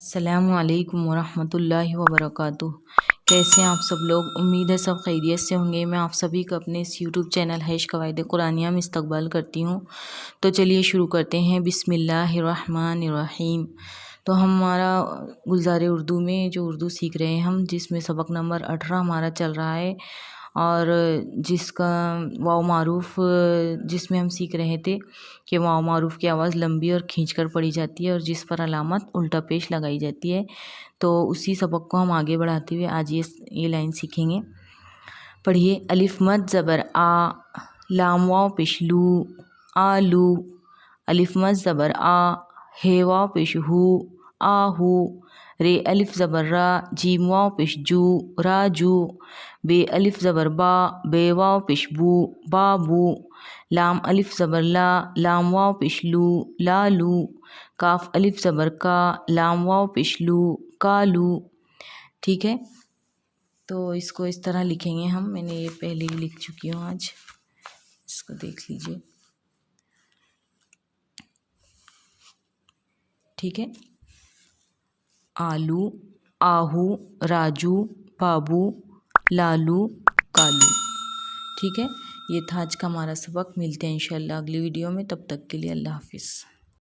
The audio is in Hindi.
अस्सलामुअलैकुम वरहमतुल्लाहि वबरकातुह। कैसे हैं आप सब लोग? उम्मीद है सब खैरियत से होंगे। मैं आप सभी को अपने इस यूट्यूब चैनल हैश कवायद कुरानिया में इस्तकबाल करती हूँ। तो चलिए शुरू करते हैं। बिस्मिल्लाहिर्रहमानिर्रहीम। तो हमारा गुलज़ार उर्दू में जो उर्दू सीख रहे हैं हम, जिसमें सबक नंबर 18 हमारा चल रहा है और जिसका वाव मारूफ़ जिसमें हम सीख रहे थे कि वाव मारूफ़ की आवाज़ लंबी और खींचकर पढ़ी जाती है और जिस पर अलामत उल्टा पेश लगाई जाती है। तो उसी सबक को हम आगे बढ़ाते हुए आज ये लाइन सीखेंगे। पढ़िए। अलिफ मद ज़बर आ, लाम वाव पेश लू, आलू। अलिफ मद ज़बर आ, हे वाव पेश हू, आहू। रे अलिफ ज़बर रा, जीम वाव पेश जू, राजू। बे अलिफ ज़बर बा, बे वाव पेश बू, बाबू। लाम अलिफ ज़बर ला, लाम वाव पेश लू, लालू। काफ अलिफ ज़बर का, लाम वाव पेश लू, कालू। ठीक है, तो इसको इस तरह लिखेंगे हम। मैंने ये पहले ही लिख चुकी हूँ आज, इसको देख लीजिए। ठीक है। आलू, आहू, राजू, बाबू, लालू, कालू। ठीक है, ये था आज का हमारा सबक। मिलते हैं इंशाल्लाह अगली वीडियो में। तब तक के लिए अल्लाह हाफिज़।